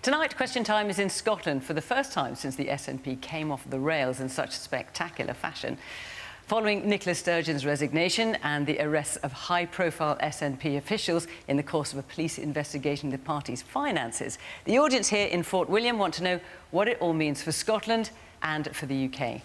Tonight, Question Time is in Scotland for the first time since the SNP came off the rails in such spectacular fashion. Following Nicola Sturgeon's resignation and the arrests of high-profile SNP officials in the course of a police investigation into the party's finances, the audience here in Fort William want to know what it all means for Scotland and for the UK.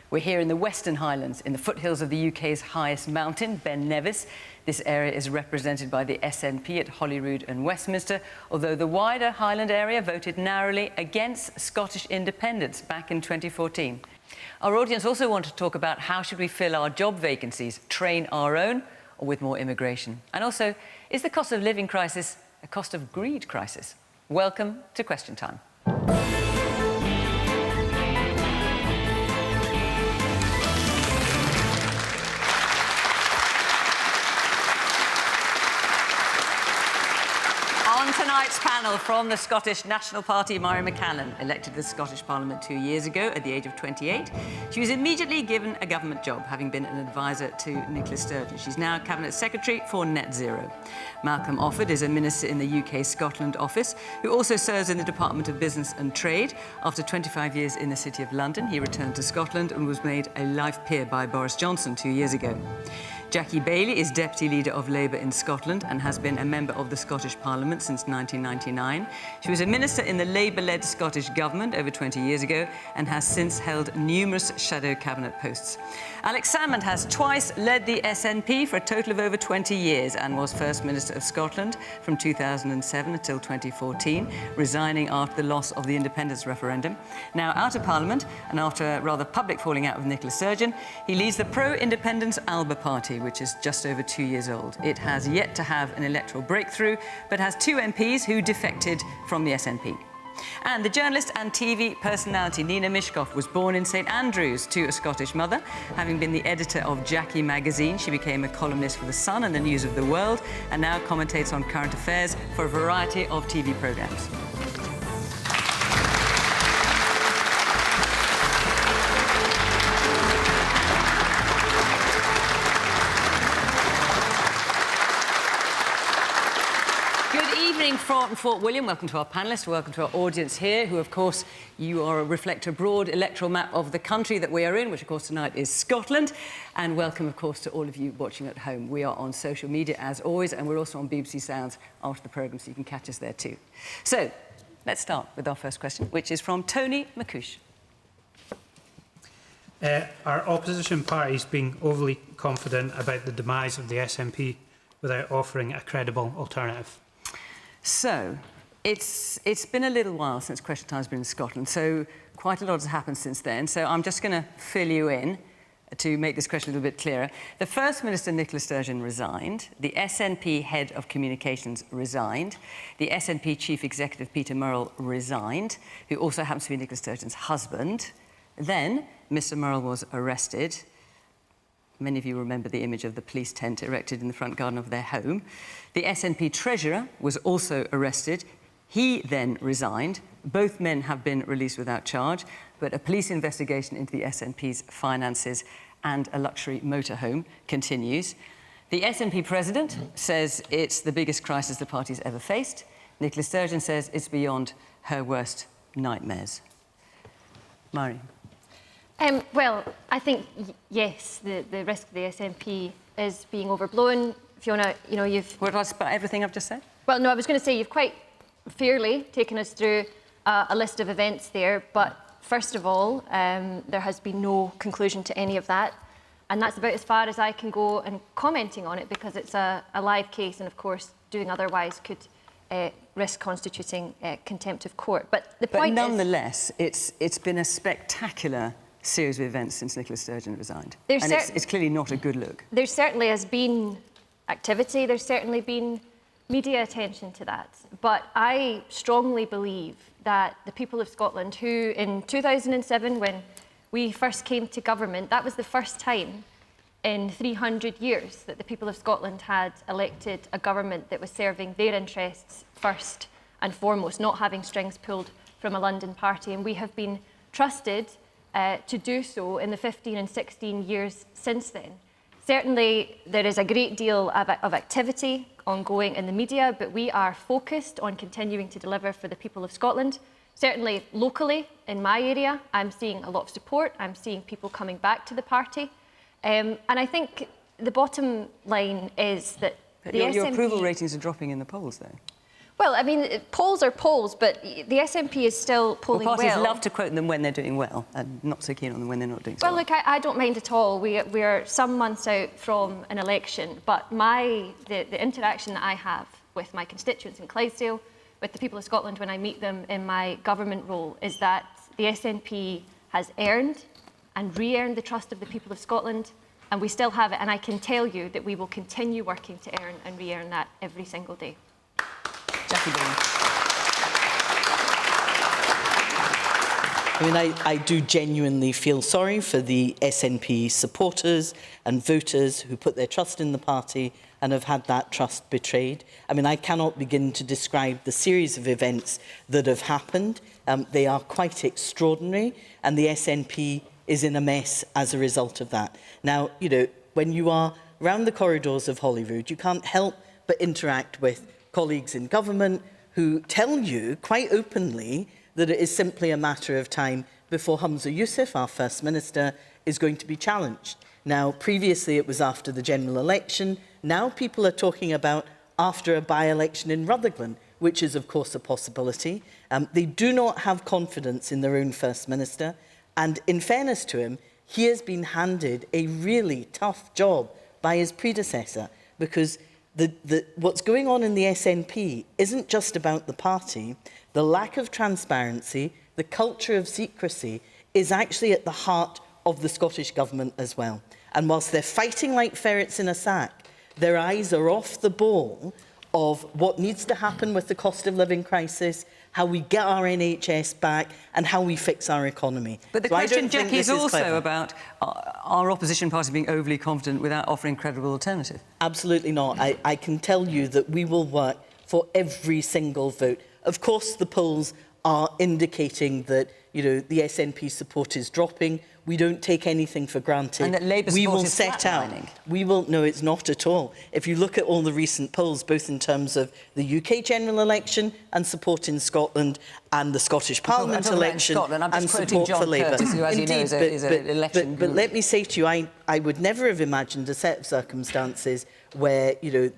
We're here in the Western Highlands, in the foothills of the UK's highest mountain, Ben Nevis. This area is represented by the SNP at Holyrood and Westminster, although the wider Highland area voted narrowly against Scottish independence back in 2014. Our audience also want to talk about how should we fill our job vacancies, train our own or with more immigration? And also, is the cost of living crisis a cost of greed crisis? Welcome to Question Time. On tonight's panel, from the Scottish National Party, Mairi McAllan, elected to the Scottish Parliament 2 years ago at the age of 28. She was immediately given a government job, having been an advisor to Nicola Sturgeon. She's now Cabinet Secretary for Net Zero. Malcolm Offord is a minister in the UK Scotland office, who also serves in the Department of Business and Trade. After 25 years in the City of London, he returned to Scotland and was made a life peer by Boris Johnson 2 years ago. Jackie Baillie is Deputy Leader of Labour in Scotland and has been a member of the Scottish Parliament since 1999. She was a minister in the Labour-led Scottish Government over 20 years ago and has since held numerous shadow cabinet posts. Alex Salmond has twice led the SNP for a total of over 20 years and was First Minister of Scotland from 2007 until 2014, resigning after the loss of the independence referendum. Now out of Parliament and after a rather public falling out with Nicola Sturgeon, he leads the pro-independence Alba Party, which is just over 2 years old. It has yet to have an electoral breakthrough, but has 2 MPs who defected from the SNP. And the journalist and TV personality Nina Myskow was born in St Andrews to a Scottish mother. Having been the editor of Jackie magazine, she became a columnist for The Sun and the News of the World, and now commentates on current affairs for a variety of TV programmes. From Fort William, welcome to our panellists, welcome to our audience here, who, of course, you are reflect a broad electoral map of the country that we are in, which, of course, tonight is Scotland. And welcome, of course, to all of you watching at home. We are on social media, as always, and we're also on BBC Sounds after the programme, so you can catch us there too. So, let's start with our first question, which is from Tony McCuish. Are opposition parties being overly confident about the demise of the SNP without offering a credible alternative? So, it's been a little while since Question Time's been in Scotland, so quite a lot has happened since then. So I'm just going to fill you in to make this question a little bit clearer. The First Minister, Nicola Sturgeon, resigned. The SNP Head of Communications resigned. The SNP Chief Executive, Peter Murrell, resigned, who also happens to be Nicola Sturgeon's husband. Then Mr Murrell was arrested. Many of you remember the image of the police tent erected in the front garden of their home. The SNP Treasurer was also arrested. He then resigned. Both men have been released without charge, but a police investigation into the SNP's finances and a luxury motorhome continues. The SNP President says it's the biggest crisis the party's ever faced. Nicola Sturgeon says it's beyond her worst nightmares. Mairi. Well, I think, yes, the risk of the SNP is being overblown. Fiona, you know, you've... What about everything I've just said? Well, no, I was going to say you've quite fairly taken us through a list of events there, but first of all, there has been no conclusion to any of that, and that's about as far as I can go in commenting on it, because it's a live case, and of course, doing otherwise could risk constituting contempt of court. But the point nonetheless, it's been a spectacular series of events since Nicola Sturgeon resigned. And it's clearly not a good look. There certainly has been activity, there's certainly been media attention to that. But I strongly believe that the people of Scotland, who in 2007, when we first came to government, that was the first time in 300 years that the people of Scotland had elected a government that was serving their interests first and foremost, not having strings pulled from a London party. And we have been trusted to do so in the 15 and 16 years since then. Certainly, there is a great deal of activity ongoing in the media, but we are focused on continuing to deliver for the people of Scotland. Certainly, locally, in my area, I'm seeing a lot of support. I'm seeing people coming back to the party. And I think the bottom line is that your approval ratings are dropping in the polls, though. Well, I mean, polls are polls, but the SNP is still polling well. Parties love to quote them when they're doing well and not so keen on them when they're not doing so well. Well, look, I don't mind at all. We're some months out from an election, but the interaction that I have with my constituents in Clydesdale, with the people of Scotland when I meet them in my government role, is that the SNP has earned and re-earned the trust of the people of Scotland, and we still have it. And I can tell you that we will continue working to earn and re-earn that every single day. I mean, I do genuinely feel sorry for the SNP supporters and voters who put their trust in the party and have had that trust betrayed. I mean, I cannot begin to describe the series of events that have happened. They are quite extraordinary, and the SNP is in a mess as a result of that. Now, you know, when you are around the corridors of Holyrood, you can't help but interact with colleagues in government who tell you quite openly that it is simply a matter of time before Humza Yousaf, our First Minister, is going to be challenged. Now, previously it was after the general election. Now people are talking about after a by-election in Rutherglen, which is, of course, a possibility. They do not have confidence in their own First Minister. And in fairness to him, he has been handed a really tough job by his predecessor, because what's going on in the SNP isn't just about the party. The lack of transparency, the culture of secrecy is actually at the heart of the Scottish Government as well. And whilst they're fighting like ferrets in a sack, their eyes are off the ball of what needs to happen with the cost of living crisis, how we get our NHS back, and how we fix our economy. But the question, Jackie, is also about our opposition party being overly confident without offering credible alternative. Absolutely not. I can tell you that we will work for every single vote. Of course, the polls are indicating that, you know, the SNP support is dropping. We don't take anything for granted. And that Labour support is flatlining. No, it's not at all. If you look at all the recent polls, both in terms of the UK general election and support in Scotland and the Scottish Parliament election and support for Labour. Who, as you know, is an election but let me say to you, I would never have imagined a set of circumstances where, you know,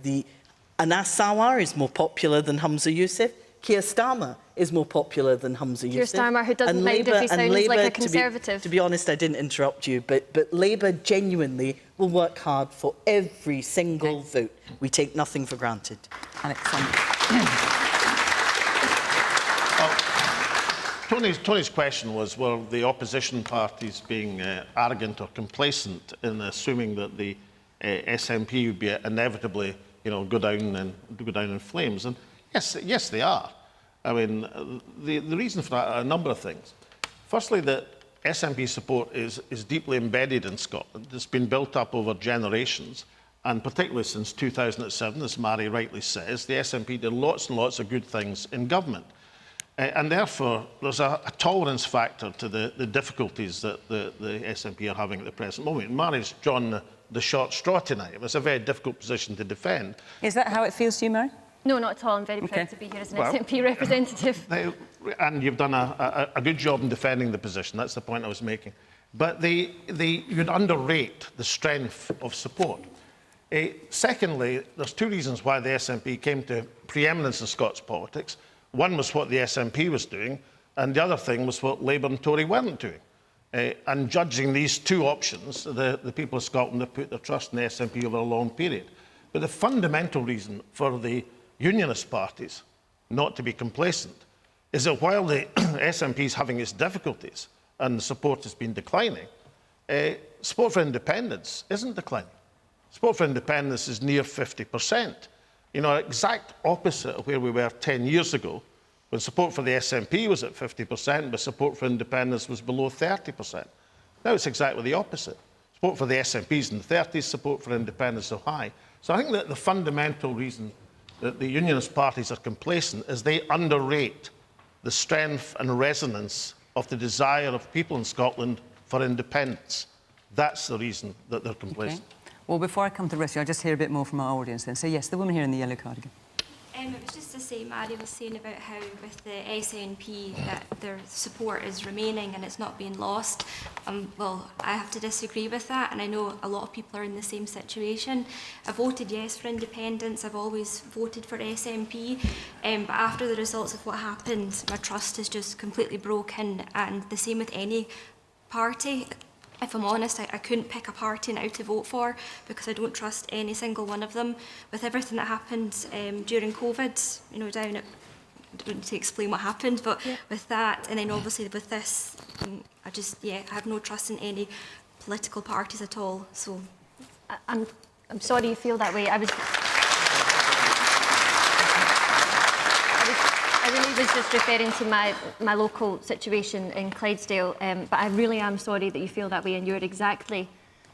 Anas Sawar is more popular than Humza Yousaf. Keir Starmer is more popular than Humza Yousaf. Keir Starmer, who doesn't mind if he sounds like a Conservative. To be honest, I didn't interrupt you, but Labour genuinely will work hard for every single vote. We take nothing for granted. Tony's question was, were the opposition parties being arrogant or complacent in assuming that the SNP would be inevitably, you know, go down in flames? And yes, they are. I mean, the reason for that are a number of things. Firstly, that SNP support is deeply embedded in Scotland. It's been built up over generations, and particularly since 2007, as Mairi rightly says, the SNP did lots and lots of good things in government. And therefore, there's a tolerance factor to the difficulties that the SNP are having at the present moment. Mairi's drawn the short straw tonight. It was a very difficult position to defend. Is that how it feels to you, Mairi? No, not at all. I'm very proud to be here as an SNP representative. And you've done a good job in defending the position. That's the point I was making. But you'd underrate the strength of support. Secondly, there's two reasons why the SNP came to preeminence in Scots politics. One was what the SNP was doing, and the other thing was what Labour and Tory weren't doing. And judging these two options, the people of Scotland have put their trust in the SNP over a long period. But the fundamental reason for the Unionist parties not to be complacent is that while the SNP is having its difficulties and the support has been declining, support for independence isn't declining. Support for independence is near 50%. You know, exact opposite of where we were 10 years ago, when support for the SNP was at 50%, but support for independence was below 30%. Now it's exactly the opposite. Support for the SNP is in the 30s, support for independence is high. So I think that the fundamental reason that the Unionist parties are complacent is they underrate the strength and resonance of the desire of people in Scotland for independence. That's the reason that they're complacent. Well, before I come to the rest of you, I'll just hear a bit more from our audience then. So, yes, the woman here in the yellow cardigan. It was just to say, Mairi was saying about how with the SNP that their support is remaining and it's not being lost. Well, I have to disagree with that, and I know a lot of people are in the same situation. I voted yes for independence. I've always voted for SNP, but after the results of what happened, my trust is just completely broken, and the same with any party. If I'm honest, I couldn't pick a party now to vote for because I don't trust any single one of them. With everything that happened during COVID, you know, down at, I don't need to explain what happened, but with that, and then obviously with this, I have no trust in any political parties at all. So, I'm sorry you feel that way. I really was just referring to my local situation in Clydesdale, but I really am sorry that you feel that way, and you're exactly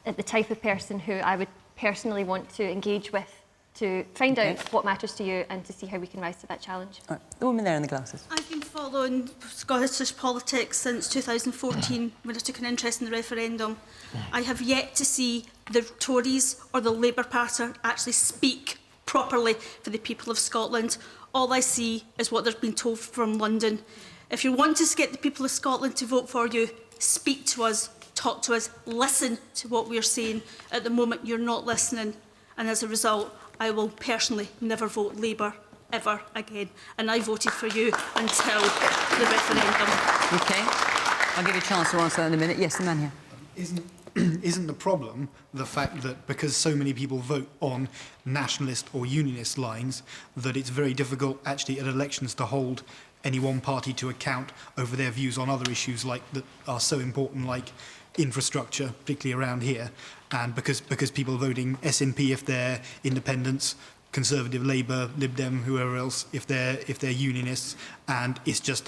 the type of person who I would personally want to engage with to find out what matters to you and to see how we can rise to that challenge. Right. The woman there in the glasses. I've been following Scottish politics since 2014 when I took an interest in the referendum. I have yet to see the Tories or the Labour Party actually speak properly for the people of Scotland. All I see is what they've been told from London. If you want to get the people of Scotland to vote for you, speak to us, talk to us, listen to what we're saying. At the moment, you're not listening, and as a result, I will personally never vote Labour ever again. And I voted for you until the referendum. OK. I'll give you a chance to answer that in a minute. Yes, the man here. Isn't the problem the fact that because so many people vote on nationalist or unionist lines that it's very difficult actually at elections to hold any one party to account over their views on other issues like that are so important, like infrastructure, particularly around here, and because people are voting SNP if they're independents, Conservative, Labour, Lib Dem, whoever else if they're unionists, and it's just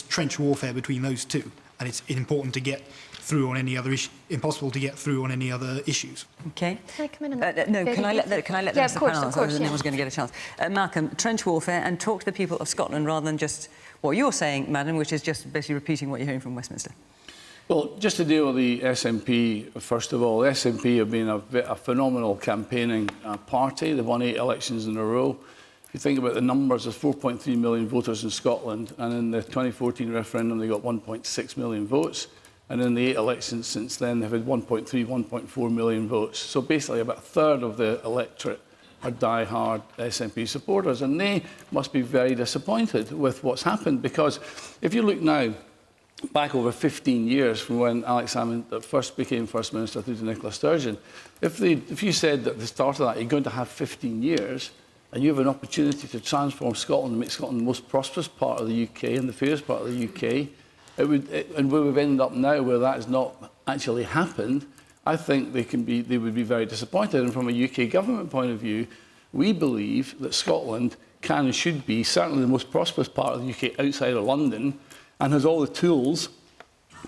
trench warfare between those two, and it's important to get through on any other issue, impossible to get through on any other issues. OK. Can I come in? No, can I let the rest of the panel answer? No one's going to get a chance. Malcolm, trench warfare, and talk to the people of Scotland rather than just what you're saying, madam, which is just basically repeating what you're hearing from Westminster. Well, just to deal with the SNP, first of all, the SNP have been a phenomenal campaigning party. They've won 8 elections in a row. If you think about the numbers, there's 4.3 million voters in Scotland, and in the 2014 referendum, they got 1.6 million votes. And in the 8 elections since then, they've had 1.3, 1.4 million votes. So basically about a third of the electorate are die-hard SNP supporters. And they must be very disappointed with what's happened, because if you look now, back over 15 years from when Alex Salmond first became First Minister through to Nicola Sturgeon, if you said at the start of that you're going to have 15 years and you have an opportunity to transform Scotland and make Scotland the most prosperous part of the UK and the fairest part of the UK, and where we've ended up now, where that has not actually happened, I think they would be very disappointed. And from a UK government point of view, we believe that Scotland can and should be certainly the most prosperous part of the UK outside of London, and has all the tools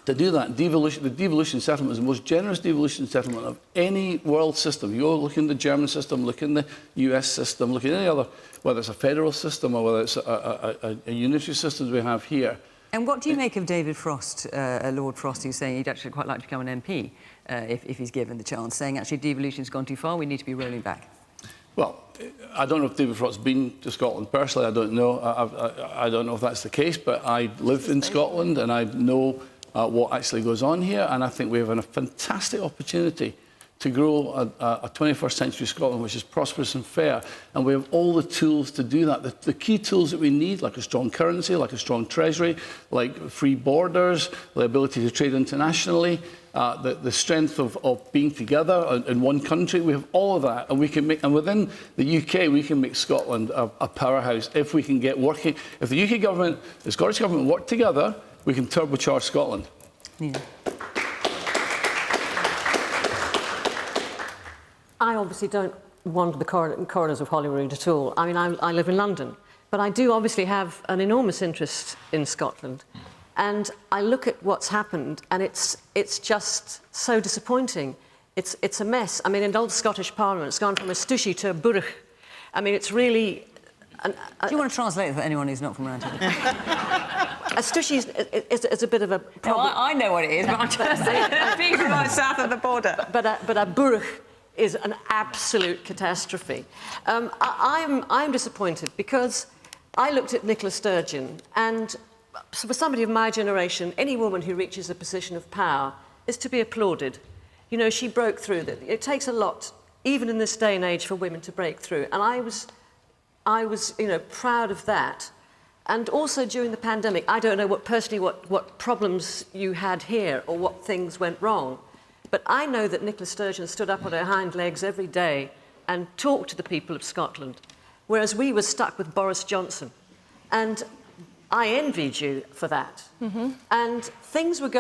to do that. The devolution settlement is the most generous devolution settlement of any world system. You go look in the German system, look in the US system, look at any other, whether it's a federal system or whether it's a unitary system we have here. And what do you make of David Frost, Lord Frost, who's saying he'd actually quite like to become an MP if he's given the chance, saying actually devolution's gone too far, we need to be rolling back? Well, I don't know if David Frost's been to Scotland personally. I don't know. I don't know if that's the case, but I live in Scotland and I know what actually goes on here. And I think we have a fantastic opportunity to grow a 21st century Scotland which is prosperous and fair. And we have all the tools to do that. The key tools that we need, like a strong currency, like a strong treasury, like free borders, the ability to trade internationally, the strength of being together in one country. We have all of that, and we can make, and within the UK, we can make Scotland a powerhouse if we can get working. If the UK government, the Scottish government work together, we can turbocharge Scotland. Nina. I obviously don't wander the corridors of Holyrood at all. I mean, I live in London, but I do obviously have an enormous interest in Scotland. And I look at what's happened, and it's just so disappointing. It's a mess. I mean, in old Scottish Parliament, it's gone from a stushy to a burach. I mean, it's really... Do you want to translate for anyone who's not from around here? A stushy is a bit of a problem. No, I know what it is, but I'm just saying, being from right south of the border. But a burach is an absolute catastrophe. I'm disappointed because I looked at Nicola Sturgeon, and for somebody of my generation, any woman who reaches a position of power is to be applauded. You know, she broke through. It takes a lot, even in this day and age, for women to break through. And I was, you know, proud of that. And also during the pandemic, I don't know what problems you had here or what things went wrong, but I know that Nicola Sturgeon stood up on her hind legs every day and talked to the people of Scotland, whereas we were stuck with Boris Johnson. And I envied you for that. Mm-hmm. And things were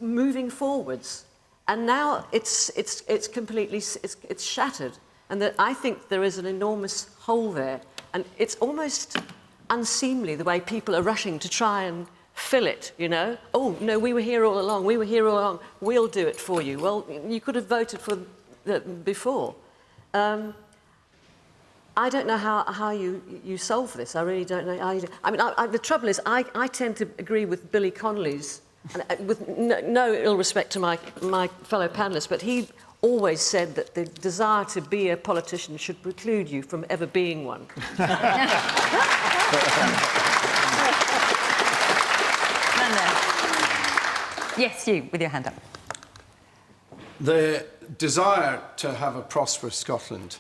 moving forwards. And now it's completely shattered. And that I think there is an enormous hole there. And it's almost unseemly the way people are rushing to try and fill it, you know? Oh, no, we were here all along, we'll do it for you. Well, you could have voted for before. I don't know how you solve this. I really don't know how you do. I mean, the trouble is, I tend to agree with Billy Connolly's, and with no ill respect to my fellow panellists, but he always said that the desire to be a politician should preclude you from ever being one. Yes, you, with your hand up. The desire to have a prosperous Scotland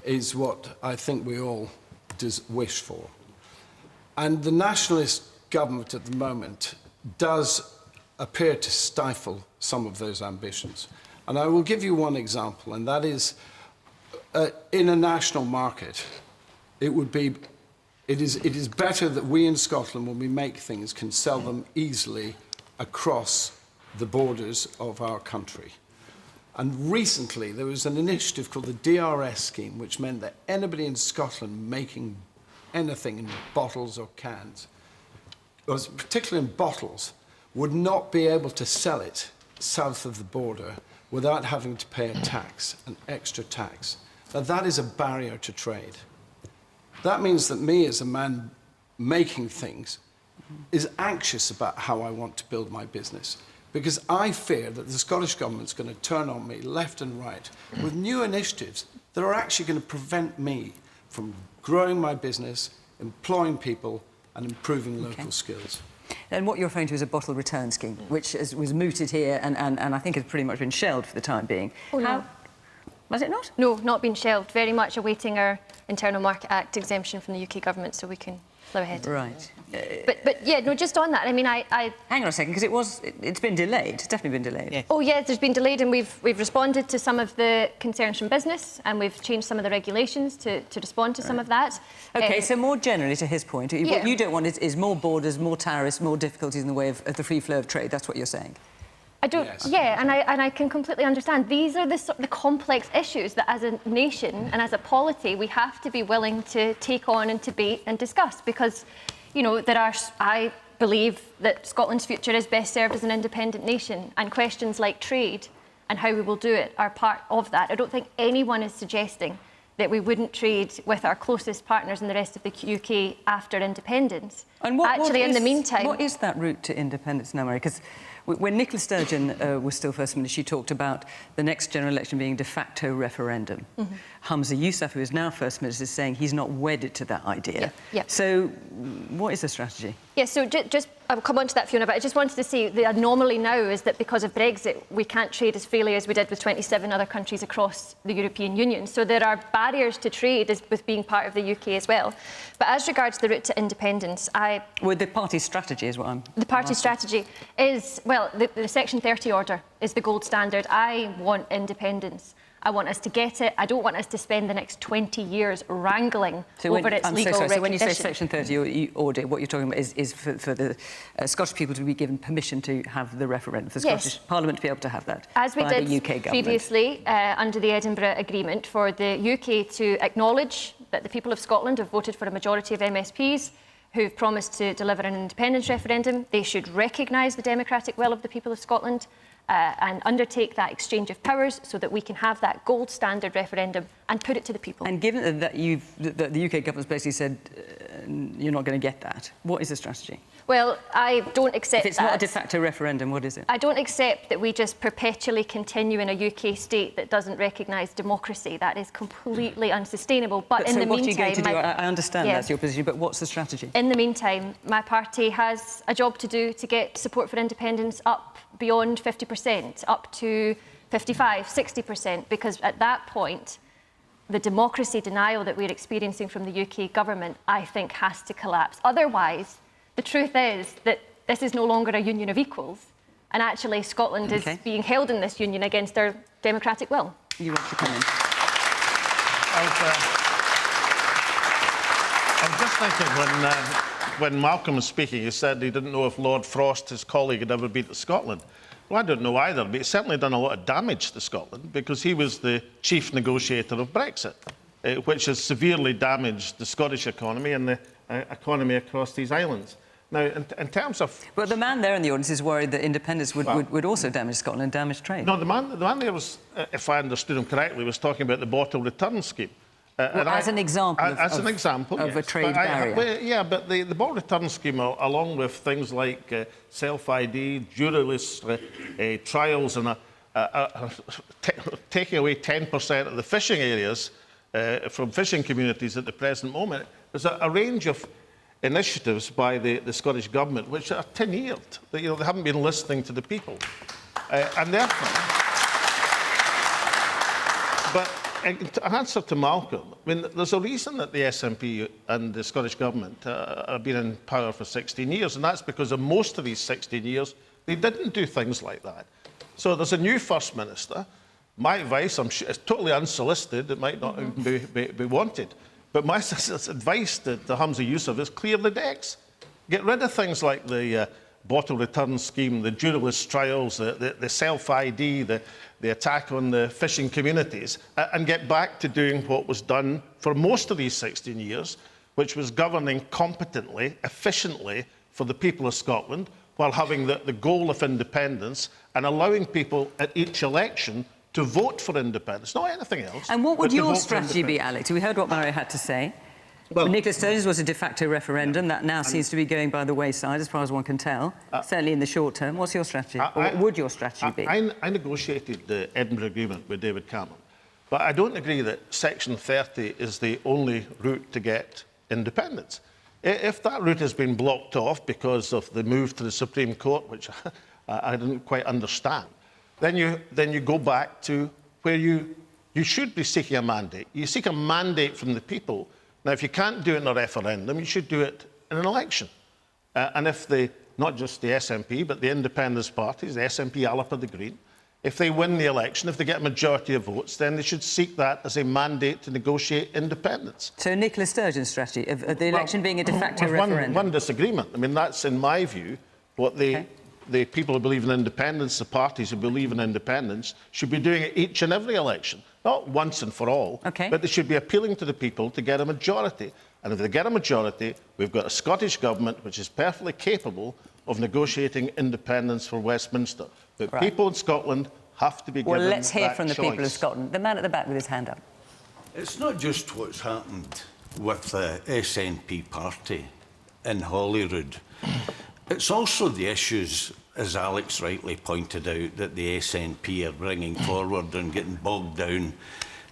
is what I think we all wish for. And the nationalist government at the moment does appear to stifle some of those ambitions. And I will give you one example, and that is, in a national market, it is better that we in Scotland, when we make things, can sell them easily across the borders of our country. And recently, there was an initiative called the DRS scheme, which meant that anybody in Scotland making anything in bottles or cans, particularly in bottles, would not be able to sell it south of the border without having to pay a tax, an extra tax. Now, that is a barrier to trade. That means that me, as a man making things, is anxious about how I want to build my business, because I fear that the Scottish Government's going to turn on me left and right with new initiatives that are actually going to prevent me from growing my business, employing people, and improving local skills. And what you're referring to is a bottle return scheme, which was mooted here and I think has pretty much been shelved for the time being. Oh, no. Was it not? No, not been shelved. Very much awaiting our Internal Market Act exemption from the UK Government so we can plough ahead. Right. But yeah, no, just on that, I mean, Hang on a second, because it's been delayed. It's definitely been delayed. Yeah. Oh, yeah, there's been delayed, and we've responded to some of the concerns from business, and we've changed some of the regulations to respond to some of that. OK, so more generally, to his point, what you don't want is more borders, more tariffs, more difficulties in the way of the free flow of trade. That's what you're saying. I don't. Yes. Yeah, and I can completely understand. These are the complex issues that, as a nation and as a polity, we have to be willing to take on and debate and discuss, because, you know, I believe that Scotland's future is best served as an independent nation, and questions like trade and how we will do it are part of that. I don't think anyone is suggesting that we wouldn't trade with our closest partners in the rest of the UK after independence. And in the meantime, what is that route to independence now, Mary? Because when Nicola Sturgeon was still First Minister, she talked about the next general election being de facto referendum. Mm-hmm. Hamza Yousaf, who is now First Minister, is saying he's not wedded to that idea. Yeah. Yeah. So what is the strategy? Yeah, so just I'll come on to that, Fiona, but I just wanted to say the anomaly now is that because of Brexit, we can't trade as freely as we did with 27 other countries across the European Union. So there are barriers to trade with being part of the UK as well. But as regards the route to independence, Well, the party strategy is what I'm... The party strategy is, well, the Section 30 order is the gold standard. I want independence. I want us to get it. I don't want us to spend the next 20 years wrangling over its legal recognition. So when you say Section 30 order, what you're talking about is for the Scottish people to be given permission to have the referendum, for the Scottish Parliament to be able to have that. As we did the UK previously under the Edinburgh Agreement, for the UK to acknowledge that the people of Scotland have voted for a majority of MSPs who've promised to deliver an independence referendum. They should recognise the democratic will of the people of Scotland and undertake that exchange of powers so that we can have that gold standard referendum and put it to the people. And given that the UK government's basically said you're not going to get that. What is the strategy? Well, I don't accept that. If it's not a de facto referendum, what is it? I don't accept that we just perpetually continue in a UK state that doesn't recognise democracy. That is completely unsustainable. But in so the what meantime... are you going to do? I understand that's your position, but what's the strategy? In the meantime, my party has a job to do to get support for independence up beyond 50%, up to 55, 60%, because at that point, the democracy denial that we're experiencing from the UK government, I think, has to collapse. Otherwise, the truth is that this is no longer a union of equals, and actually Scotland is being held in this union against their democratic will. You want to come in? I was just thinking when Malcolm was speaking, he said he didn't know if Lord Frost, his colleague, had ever been to Scotland. Well, I don't know either, but he's certainly done a lot of damage to Scotland because he was the chief negotiator of Brexit, which has severely damaged the Scottish economy and the economy across these islands. Now, in terms of... But the man there in the audience is worried that independence would also damage Scotland and damage trade. No, the man there was, if I understood him correctly, was talking about the bottle return scheme. As an example of a trade barrier. Yeah, but the bottle return scheme, along with things like self-ID, juryless trials, and taking away 10% of the fishing areas from fishing communities at the present moment, there's a range of initiatives by the Scottish Government which are tin-eared. They haven't been listening to the people. And therefore... But in answer to Malcolm, I mean, there's a reason that the SNP and the Scottish Government have been in power for 16 years, and that's because in most of these 16 years, they didn't do things like that. So there's a new First Minister. My advice, I'm sure, it's totally unsolicited, it might not even be wanted, but my advice to Hamza Yousaf is clear the decks. Get rid of things like the bottle return scheme, the juryless trials, the self-ID, the attack on the fishing communities, and get back to doing what was done for most of these 16 years, which was governing competently, efficiently for the people of Scotland, while having the goal of independence and allowing people at each election to vote for independence, not anything else. And what would your strategy be, Alex? We heard what Mairi had to say. Well, Nicola Sturgeon's was a de facto referendum. That now seems to be going by the wayside, as far as one can tell, certainly in the short term. What's your strategy? Or what would your strategy be? I negotiated the Edinburgh Agreement with David Cameron, but I don't agree that Section 30 is the only route to get independence. If that route has been blocked off because of the move to the Supreme Court, which I didn't quite understand, then you go back to where you should be seeking a mandate. You seek a mandate from the people. Now, if you can't do it in a referendum, you should do it in an election. And if not just the SNP, but the independence parties, the SNP, Alippa, the Green, if they win the election, if they get a majority of votes, then they should seek that as a mandate to negotiate independence. So Nicola Sturgeon's strategy of the election being a de facto referendum? One disagreement. I mean, that's, in my view, what the people who believe in independence, the parties who believe in independence, should be doing it each and every election. Not once and for all, but they should be appealing to the people to get a majority. And if they get a majority, we've got a Scottish Government which is perfectly capable of negotiating independence for Westminster. But people in Scotland have to be given that choice. Well, let's hear from the people of Scotland. The man at the back with his hand up. It's not just what's happened with the SNP party in Holyrood. It's also the issues, as Alex rightly pointed out, that the SNP are bringing forward and getting bogged down.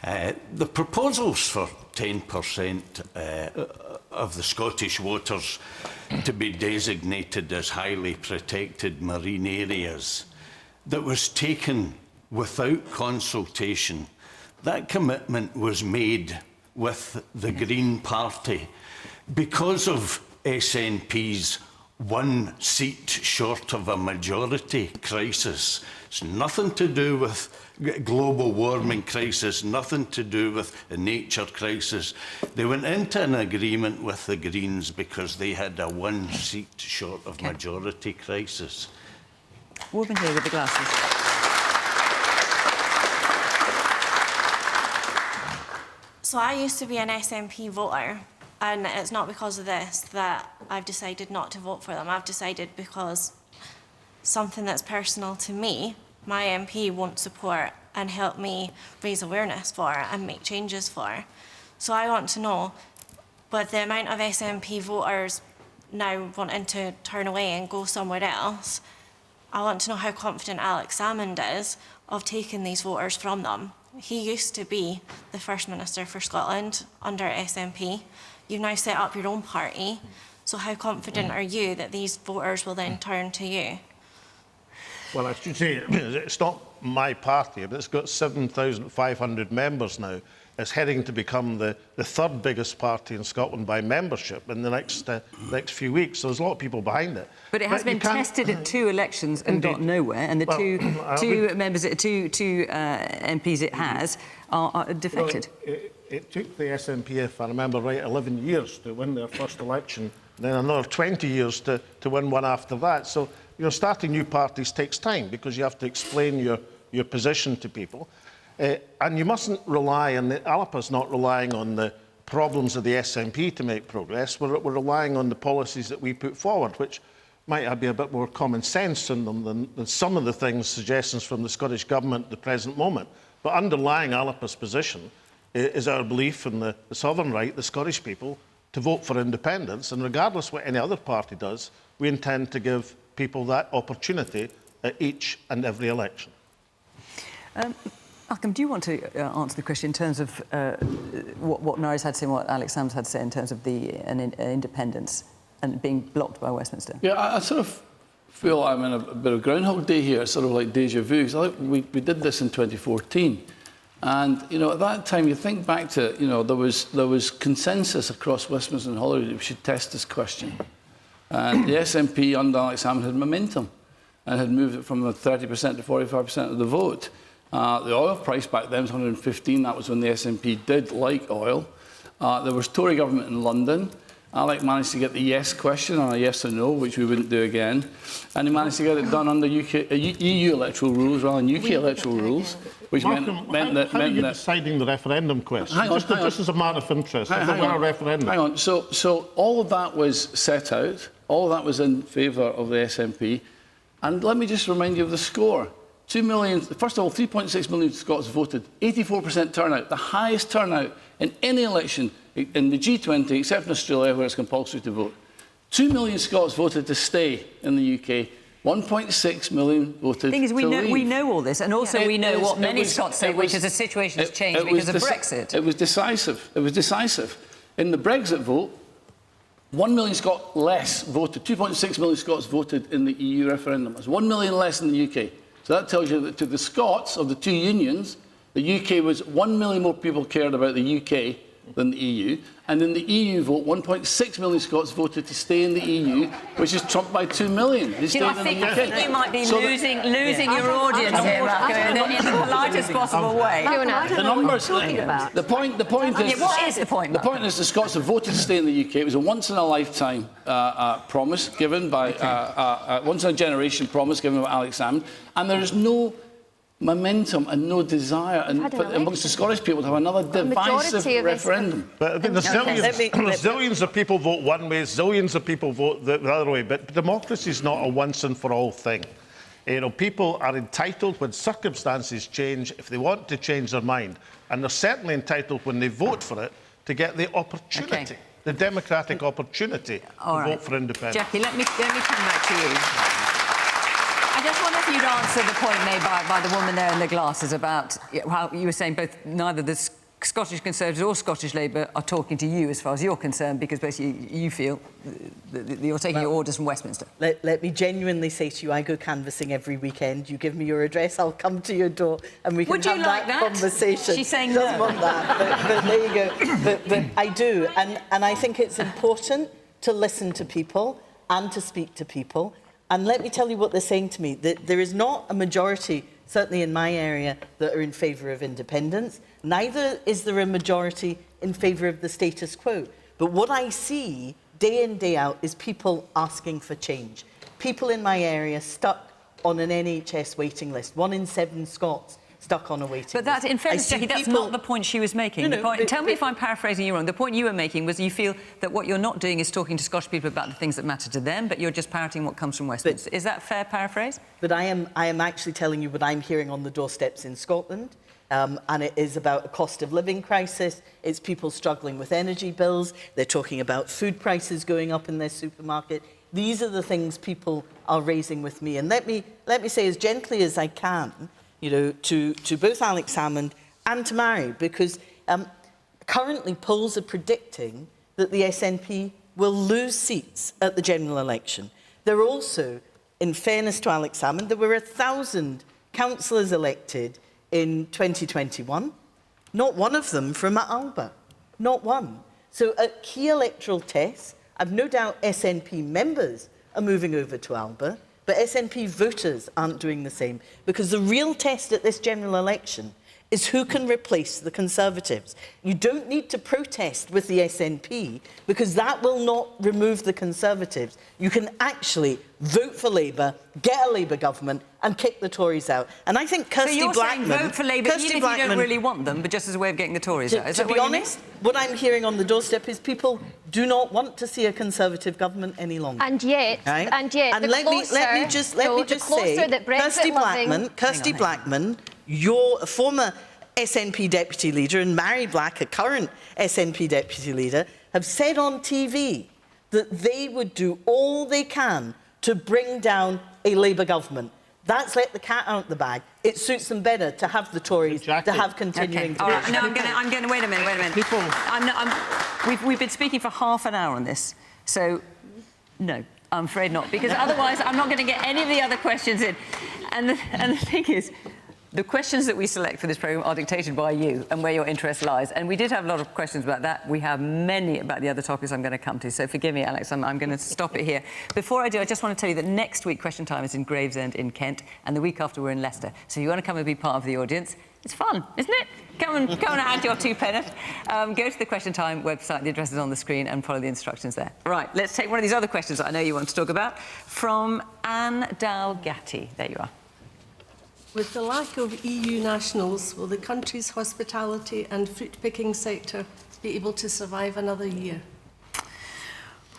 The proposals for 10% of the Scottish waters to be designated as highly protected marine areas, that was taken without consultation. That commitment was made with the Green Party because of SNP's one seat short of a majority crisis. It's nothing to do with global warming crisis, nothing to do with a nature crisis. They went into an agreement with the Greens because they had a one seat short of majority crisis. Woman here with the glasses. So I used to be an SNP voter, and it's not because of this that I've decided not to vote for them. I've decided because something that's personal to me, my MP won't support and help me raise awareness for and make changes for. So I want to know, But the amount of SNP voters now wanting to turn away and go somewhere else, I want to know how confident Alex Salmond is of taking these voters from them. He used to be the First Minister for Scotland under SNP. You've now set up your own party. So how confident are you that these voters will then turn to you? Well, I should say it's not my party, but it's got 7,500 members now. It's heading to become the third biggest party in Scotland by membership in the next few weeks. So there's a lot of people behind it. But it has been tested at 2 elections and got nowhere, and the two MPs it has are defected. Well, it took the SNP, if I remember right, 11 years to win their first election, then another 20 years to win one after that. So, starting new parties takes time because you have to explain your position to people. And you mustn't rely, and Alpa's not relying on the problems of the SNP to make progress. We're relying on the policies that we put forward, which might be a bit more common sense in them than some of the suggestions from the Scottish Government at the present moment. But underlying Alpa's position is our belief in the Southern right, the Scottish people, to vote for independence. And regardless what any other party does, we intend to give people that opportunity at each and every election. Malcolm, do you want to answer the question in terms of what Norris had to say and what Alex Salmond had to say in terms of the independence and being blocked by Westminster? Yeah, I sort of feel I'm in a bit of Groundhog Day here, sort of like déjà vu. Because I think we did this in 2014. And, at that time, you think back to, there was consensus across Westminster and Holyrood that we should test this question. And the SNP under Alex Salmond had momentum and had moved it from 30% to 45% of the vote. The oil price back then was 115. That was when the SNP did like oil. There was Tory government in London. Alec managed to get the yes question on a yes or no, which we wouldn't do again. And he managed to get it done under EU electoral rules rather than UK electoral rules, which Malcolm, meant that... How are you deciding the referendum question? Just as a matter of interest, if there were a referendum. Hang on. So all of that was set out. All of that was in favour of the SNP. And let me just remind you of the score. 2 million, first of all, 3.6 million Scots voted, 84% turnout, the highest turnout in any election in the G20, except in Australia, where it's compulsory to vote. 2 million Scots voted to stay in the UK. 1.6 million voted to leave. We know all this, and also we know what many Scots say, which is the situation has changed because of Brexit. It was decisive. It was decisive. In the Brexit vote, 1 million Scots less voted. 2.6 million Scots voted in the EU referendum. That's 1 million less in the UK. So that tells you that to the Scots of the two unions, the UK was 1 million more people cared about the UK than the EU. And in the EU vote, 1.6 million Scots voted to stay in the EU, which is trumped by 2 million. I think you might be losing your audience here, Malcolm, in the politest possible way. The numbers. The point is. What is the point? The point is the Scots have voted to stay in the UK. It was a once-in-a-lifetime promise given by once-in-a-generation promise given by Alex Salmond, and there is no momentum and no desire amongst the Scottish people to have another divisive referendum. But there's zillions of people vote one way, zillions of people vote the other way. But democracy is not a once and for all thing. People are entitled when circumstances change, if they want to change their mind, and they're certainly entitled when they vote for it to get the opportunity, the democratic opportunity to vote for independence. Jackie, let me come back to you. I just wonder if you'd answer the point made by the woman there in the glasses about how you were saying neither the Scottish Conservatives or Scottish Labour are talking to you as far as you're concerned, because basically you feel that you're taking your orders from Westminster. Let me genuinely say to you, I go canvassing every weekend. You give me your address, I'll come to your door and we can have that conversation. She's saying she doesn't want that, but there you go. But I do, and I think it's important to listen to people and to speak to people. And let me tell you what they're saying to me. That there is not a majority, certainly in my area, that are in favour of independence. Neither is there a majority in favour of the status quo. But what I see day in, day out is people asking for change. People in my area stuck on an NHS waiting list. 1 in 7 Scots stuck on a waiting list. But that, in fairness, Jackie, that's not the point she was making. Tell me if I'm paraphrasing you wrong. The point you were making was you feel that what you're not doing is talking to Scottish people about the things that matter to them, but you're just parroting what comes from Westminster. Is that a fair paraphrase? But I am actually telling you what I'm hearing on the doorsteps in Scotland. And it is about a cost of living crisis. It's people struggling with energy bills. They're talking about food prices going up in their supermarket. These are the things people are raising with me. And let me say as gently as I can, you know, to both Alex Salmond and to Mairi, because currently polls are predicting that the SNP will lose seats at the general election. There are also, in fairness to Alex Salmond, there were 1,000 councillors elected in 2021, not one of them from Alba, not one. So at key electoral tests, I've no doubt SNP members are moving over to Alba, but SNP voters aren't doing the same, because the real test at this general election is who can replace the Conservatives. You don't need to protest with the SNP, because that will not remove the Conservatives. You can actually vote for Labour, get a Labour government, and kick the Tories out. And I think Kirsty Blackman... So you're saying vote for Labour even if you don't really want them, but just as a way of getting the Tories out? To be honest, what I'm hearing on the doorstep is people do not want to see a Conservative government any longer. And yet, right? let me just say, Kirsty Blackman, you're a former SNP deputy leader, and Mairi Black, a current SNP deputy leader, have said on TV that they would do all they can to bring down a Labour government. That's let the cat out the bag. It suits them better to have the Tories, to have continuing... Okay. All right. No, I'm going to... Wait a minute. People... We've been speaking for half an hour on this, so no, I'm afraid not, because otherwise I'm not going to get any of the other questions in. And the thing is, the questions that we select for this programme are dictated by you and where your interest lies. And we did have a lot of questions about that. We have many about the other topics I'm going to come to. So forgive me, Alex, I'm going to stop it here. Before I do, I just want to tell you that next week Question Time is in Gravesend in Kent, and the week after we're in Leicester. So if you want to come and be part of the audience, it's fun, isn't it? Come and add your 2 penneth. Go to the Question Time website, the address is on the screen, and follow the instructions there. Right, let's take one of these other questions that I know you want to talk about, from Anne Dalgatti. There you are. With the lack of EU nationals, will the country's hospitality and fruit-picking sector be able to survive another year?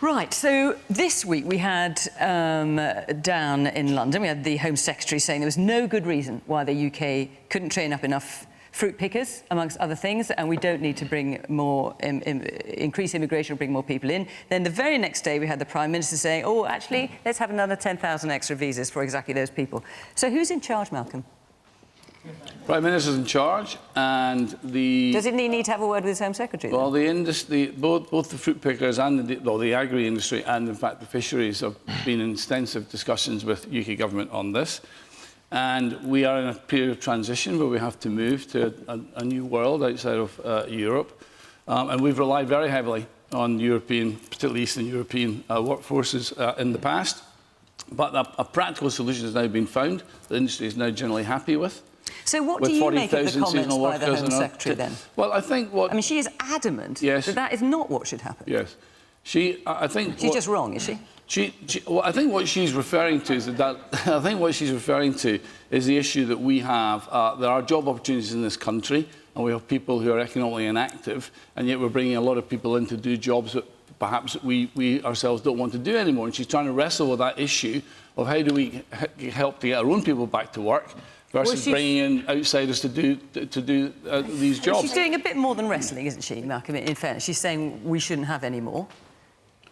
Right, so this week we had down in London, we had the Home Secretary saying there was no good reason why the UK couldn't train up enough fruit pickers, amongst other things, and we don't need to bring more, increase immigration or bring more people in. Then the very next day we had the Prime Minister saying, oh, actually, let's have another 10,000 extra visas for exactly those people. So who's in charge, Malcolm? Prime Minister's in charge, and the... Does he need to have a word with his Home Secretary? Well, the industry, both the fruit pickers and the agri-industry and, in fact, the fisheries have been in extensive discussions with UK government on this. And we are in a period of transition where we have to move to a new world outside of Europe. And we've relied very heavily on European, particularly Eastern European workforces in the past. But a practical solution has now been found. The industry is now generally happy with. So what do you make of the comments by the Home Secretary then? Well, I think what... I mean, she is adamant that that is not what should happen. Yes. I think... She's just wrong, is she? Well, I think what she's referring to is that I think what she's referring to is the issue that we have. There are job opportunities in this country, and we have people who are economically inactive, and yet we're bringing a lot of people in to do jobs that perhaps we ourselves don't want to do anymore. And she's trying to wrestle with that issue of how do we help to get our own people back to work versus bringing in outsiders to do these jobs. She's doing a bit more than wrestling, isn't she, Malcolm, in fairness? She's saying we shouldn't have any more.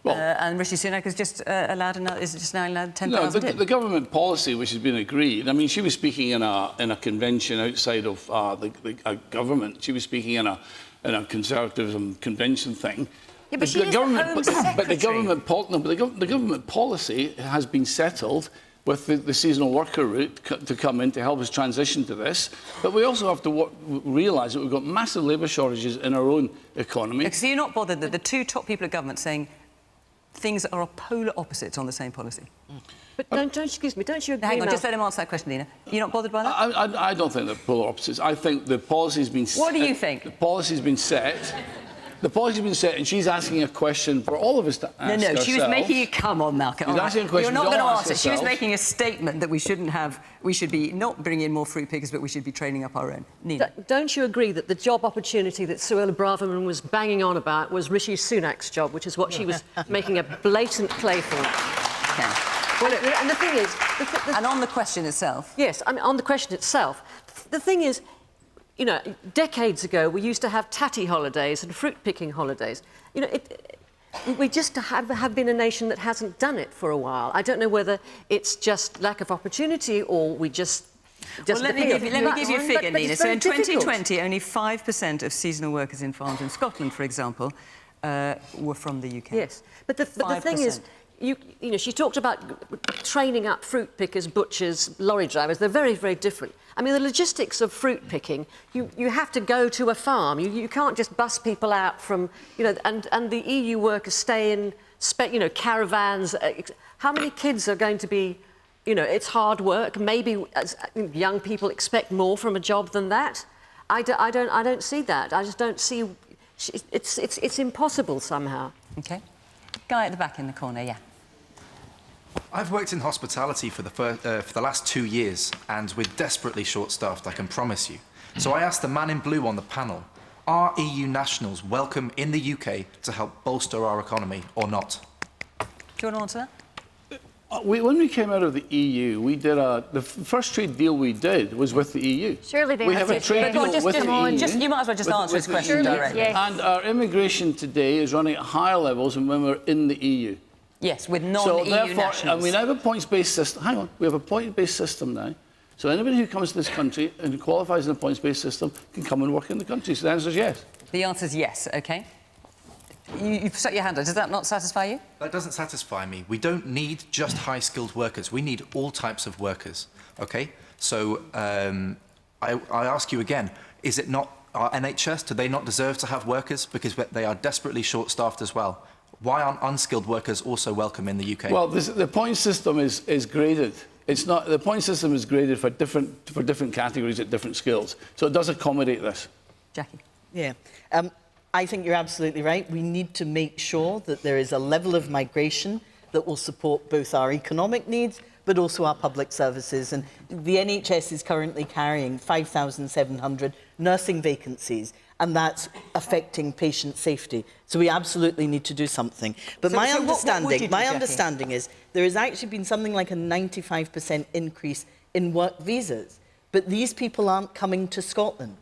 Well, and Rishi Sunak has just allowed another, is just now allowed 10,000 No, the government policy which has been agreed, I mean, she was speaking in a convention outside of the government. She was speaking in a conservatism convention thing. Yeah, but the government policy has been settled with the seasonal worker route to come in to help us transition to this. But we also have to realise that we've got massive labour shortages in our own economy. So you're not bothered that the 2 top people at government saying things are polar opposites on the same policy? But don't you agree? Hang on, just let him answer that question, Nina. You're not bothered by that? I don't think they're polar opposites. I think the policy's been set. What do you think? The policy's been set. The policy's been set, and she's asking a question for all of us to ask No, she was making a... Come on, Malcolm. She's asking a question. You're not going to answer. She was making a statement that we should be not bringing in more fruit pickers, but we should be training up our own. Nina. Don't you agree that the job opportunity that Suella Braverman was banging on about was Rishi Sunak's job, which is what she was making a blatant play for? Okay. Well, and the thing is... and on the question itself? Yes, I mean, on the question itself, the thing is, you know, decades ago, we used to have tatty holidays and fruit-picking holidays. You know, we just have been a nation that hasn't done it for a while. I don't know whether it's just lack of opportunity or we just well, let me give you a figure, Nina. So in 2020, only 5% of seasonal workers in farms in Scotland, for example, were from the UK. Yes, but the thing is, you know, she talked about training up fruit pickers, butchers, lorry drivers. They're very, very different. I mean, the logistics of fruit picking, you have to go to a farm. You can't just bus people out from, you know, and the EU workers stay in, you know, caravans. How many kids are going to be, you know, it's hard work. Maybe young people expect more from a job than that. I don't see that. I just don't see, it's impossible somehow. OK. Guy at the back in the corner, yeah. I've worked in hospitality for the last 2 years, and we're desperately short-staffed, I can promise you. So I asked the man in blue on the panel, are EU nationals welcome in the UK to help bolster our economy or not? Do you want to answer that? When we came out of the EU, we did the first trade deal we did was with the EU. Surely they we have a trade deal with the EU. You might as well just answer this question directly. Yes. And our immigration today is running at higher levels than when we were in the EU. Yes, with non-EU nationals. And we now have a points-based system. Hang on, we have a point-based system now. So anybody who comes to this country and qualifies in a points-based system can come and work in the country. So the answer is yes. The answer is yes, OK. You've stuck your hand out. Does that not satisfy you? That doesn't satisfy me. We don't need just high-skilled workers. We need all types of workers, OK? So I ask you again, is it not our NHS? Do they not deserve to have workers? Because they are desperately short-staffed as well. Why aren't unskilled workers also welcome in the UK? Well, the point system is graded. It's not, the point system is graded for different categories at different skills. So it does accommodate this. Jackie? Yeah. I think you're absolutely right. We need to make sure that there is a level of migration that will support both our economic needs but also our public services. And the NHS is currently carrying 5,700 nursing vacancies, and that's affecting patient safety. So we absolutely need to do something. But my understanding is there has actually been something like a 95% increase in work visas. But these people aren't coming to Scotland.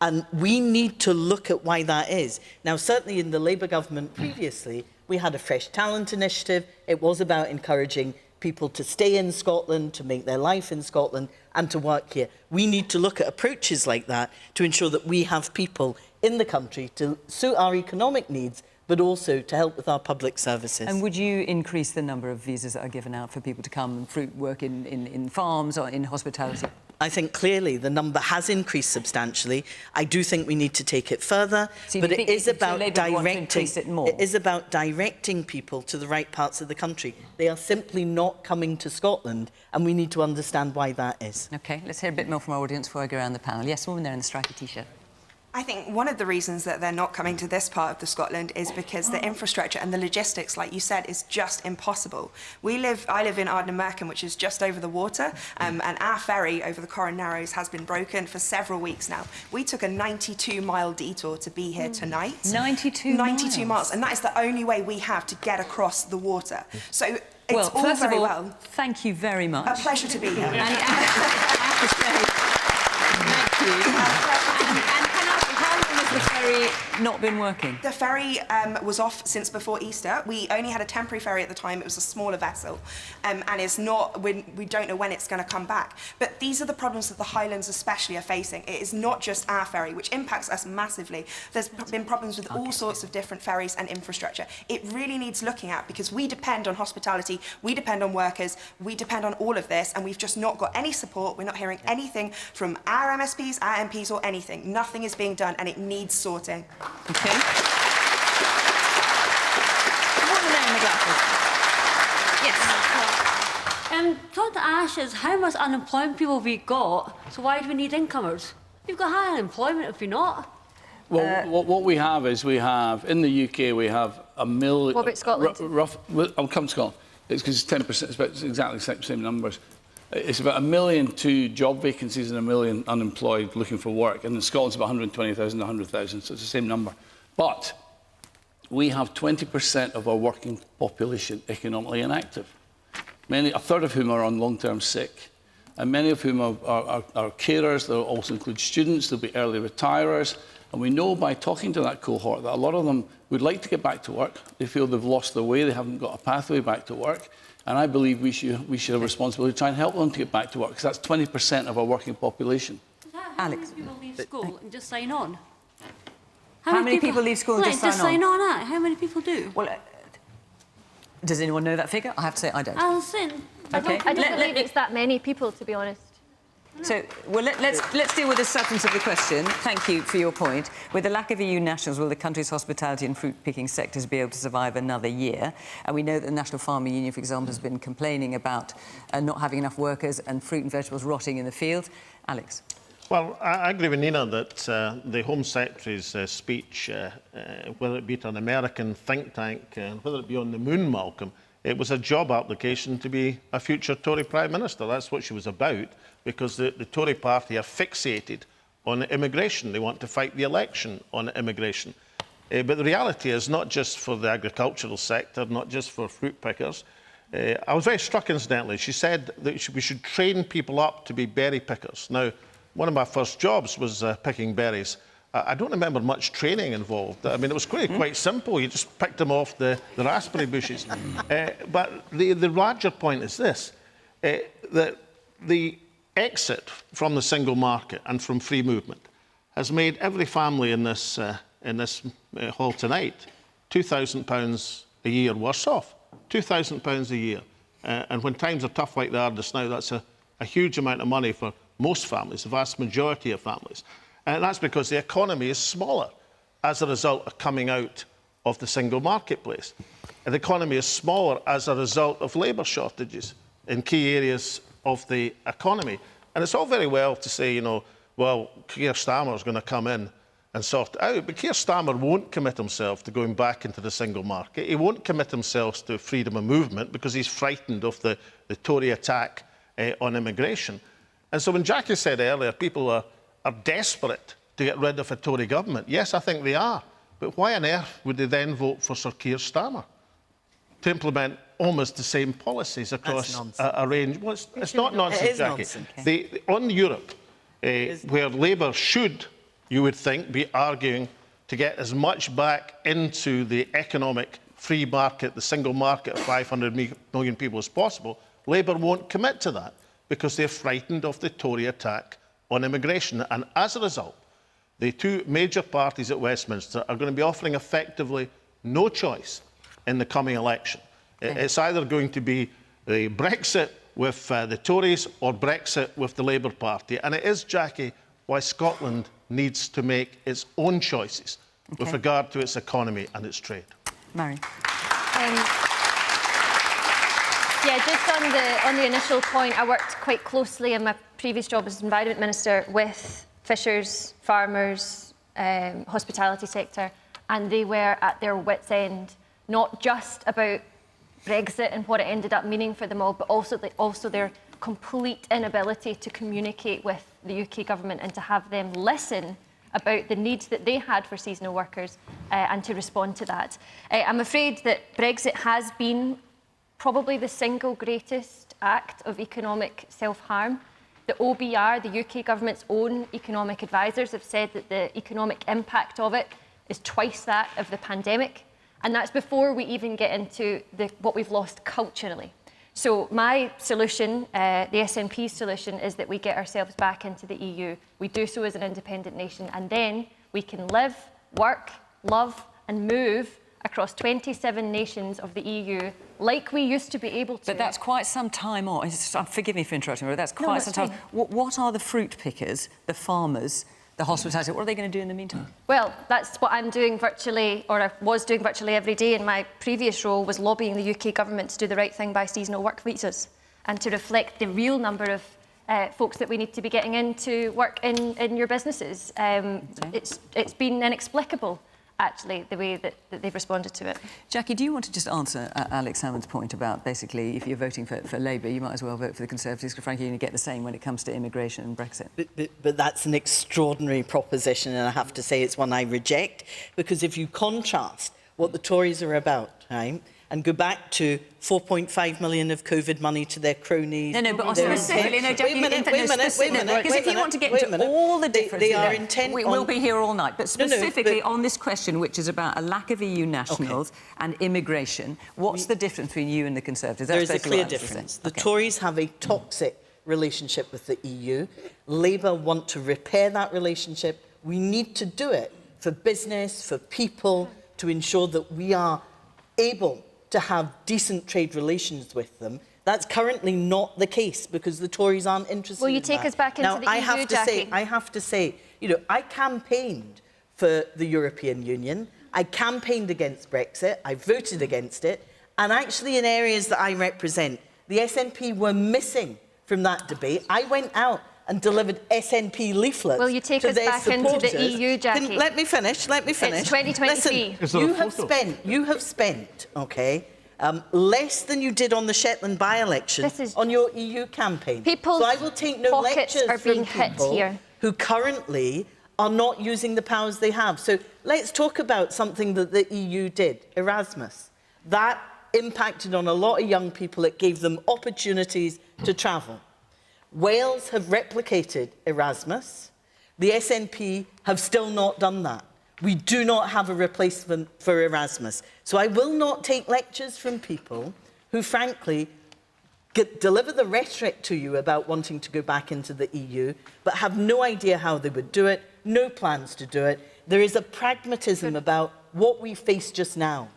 And we need to look at why that is. Now, certainly in the Labour government previously, we had a Fresh Talent initiative. It was about encouraging people to stay in Scotland, to make their life in Scotland, and to work here. We need to look at approaches like that to ensure that we have people in the country to suit our economic needs, but also to help with our public services. And would you increase the number of visas that are given out for people to come and fruit work in farms or in hospitality? I think clearly the number has increased substantially. I do think we need to take it further, but it is about directing people to the right parts of the country. They are simply not coming to Scotland, and we need to understand why that is. OK, let's hear a bit more from our audience before I go around the panel. Yes, woman there in the stripy T-shirt. I think one of the reasons that they're not coming to this part of the Scotland is because the infrastructure and the logistics, like you said, is just impossible. I live in Ardnam Merkin, which is just over the water, and our ferry over the Corran Narrows has been broken for several weeks now. We took a 92-mile detour to be here tonight. 92 miles, and that is the only way we have to get across the water. So it's all first very of all, well. Thank you very much. A pleasure to be here. And I have to say, thank you. The ferry not been working? The ferry was off since before Easter. We only had a temporary ferry at the time. It was a smaller vessel, and it's not. We don't know when it's going to come back. But these are the problems that the Highlands especially are facing. It is not just our ferry, which impacts us massively. There's been problems with all sorts of different ferries and infrastructure. It really needs looking at because we depend on hospitality, we depend on workers, we depend on all of this, and we've just not got any support. We're not hearing anything from our MSPs, our MPs, or anything. Nothing is being done, and it needs sorting. Okay. What are the glasses? Yes. What to ask is how much unemployment people have we got, so why do we need incomers? You've got high unemployment if you're not. Well, what we have is in the UK, we have a million... What about Scotland? I'll come to Scotland. It's because it's 10%, it's about exactly the same numbers. It's about 1.2 million job vacancies and 1 million unemployed looking for work. And in Scotland, it's about 120,000 to 100,000, so it's the same number. But we have 20% of our working population economically inactive, a third of whom are on long-term sick. and many of whom are carers. They'll also include students, there'll be early retirers. And we know by talking to that cohort that a lot of them would like to get back to work. They feel they've lost their way, they haven't got a pathway back to work. And I believe we should have a responsibility to try and help them to get back to work, because that's 20% of our working population. How many people leave school and just sign on? How many people leave school and just sign on? How many people do? Well, does anyone know that figure? I have to say I don't. Alison, I don't believe it's that many people, to be honest. So, well, let's deal with the substance of the question. Thank you for your point. With the lack of EU nationals, will the country's hospitality and fruit-picking sectors be able to survive another year? And we know that the National Farmer Union, for example, has been complaining about not having enough workers and fruit and vegetables rotting in the field. Alex? Well, I agree with Nina that the Home Secretary's speech, whether it be to an American think tank, whether it be on the moon, Malcolm, it was a job application to be a future Tory Prime Minister. That's what she was about, because the Tory party are fixated on immigration. They want to fight the election on immigration. But the reality is, not just for the agricultural sector, not just for fruit pickers. I was very struck, incidentally. She said that we should train people up to be berry pickers. Now, one of my first jobs was picking berries. I don't remember much training involved. I mean, it was quite simple. You just picked them off the raspberry bushes. But the larger point is this, that the exit from the single market and from free movement has made every family in this hall tonight £2,000 a year worse off. £2,000 a year. And when times are tough like they are just now, that's a huge amount of money for most families, the vast majority of families. And that's because the economy is smaller as a result of coming out of the single marketplace. And the economy is smaller as a result of labour shortages in key areas of the economy. And it's all very well to say, you know, well, Keir Starmer is going to come in and sort it out. But Keir Starmer won't commit himself to going back into the single market. He won't commit himself to freedom of movement because he's frightened of the Tory attack on immigration. And so when Jackie said earlier, people are desperate to get rid of a Tory government. Yes, I think they are. But why on earth would they then vote for Sir Keir Starmer to implement almost the same policies across a range? Well, it's not nonsense, Jackie. Nonsense. On Europe, where Labour should, you would think, be arguing to get as much back into the economic free market, the single market of 500 million people as possible, Labour won't commit to that because they're frightened of the Tory attack on immigration. And as a result, the two major parties at Westminster are going to be offering effectively no choice in the coming election. It's either going to be the Brexit with the Tories or Brexit with the Labour Party. And it is, Jackie, why Scotland needs to make its own choices with regard to its economy and its trade. Mairi. Yeah, just on the initial point, I worked quite closely in my previous job as Environment Minister with fishers, farmers, hospitality sector, and they were at their wits' end, not just about Brexit and what it ended up meaning for them all, but also their complete inability to communicate with the UK government and to have them listen about the needs that they had for seasonal workers and to respond to that. I'm afraid that Brexit has been probably the single greatest act of economic self-harm. The OBR, the UK government's own economic advisors, have said that the economic impact of it is twice that of the pandemic. And that's before we even get into what we've lost culturally. So my solution, the SNP's solution, is that we get ourselves back into the EU. We do so as an independent nation, and then we can live, work, love and move across 27 nations of the EU like we used to be able to. But that's quite some time on. Forgive me for interrupting, but that's quite some time. What are the fruit pickers, the farmers, the hospitality, what are they going to do in the meantime? Well, that's what I'm doing virtually, or I was doing virtually every day in my previous role, was lobbying the UK government to do the right thing by seasonal work visas and to reflect the real number of folks that we need to be getting in to work in your businesses. It's been inexplicable, actually, the way that they've responded to it. Jackie, do you want to just answer Alex Salmond's point about basically if you're voting for Labour, you might as well vote for the Conservatives, because frankly, you're going to get the same when it comes to immigration and Brexit. But that's an extraordinary proposition, and I have to say it's one I reject, because if you contrast what the Tories are about, right, and go back to 4.5 million of COVID money to their cronies. No, but specifically, no, Jackie, wait a minute. Because if you want to get into all the different... They are intent we'll be here all night. But specifically on this question, which is about a lack of EU nationals and immigration, what's the difference between you and the Conservatives? There is a clear difference. The Tories have a toxic relationship with the EU. Labour want to repair that relationship. We need to do it for business, for people, to ensure that we are able to have decent trade relations with them. That's currently not the case because the Tories aren't interested in that. Will you take us back into the EU, Jackie? I have to say, you know, I campaigned for the European Union. I campaigned against Brexit. I voted against it. And actually in areas that I represent, the SNP were missing from that debate. I went out and delivered SNP leaflets. Will you take us back into the EU, Jackie? Let me finish. It's 2023. Listen, you have spent, okay, less than you did on the Shetland by-election on your EU campaign. People's so I will take no lectures are being from hit people here. who currently are not using the powers they have. So let's talk about something that the EU did, Erasmus. That impacted on a lot of young people. It gave them opportunities to travel. Wales have replicated Erasmus. The SNP have still not done that. We do not have a replacement for Erasmus. So I will not take lectures from people who, frankly, deliver the rhetoric to you about wanting to go back into the EU, but have no idea how they would do it, no plans to do it. There is a pragmatism about what we face just now.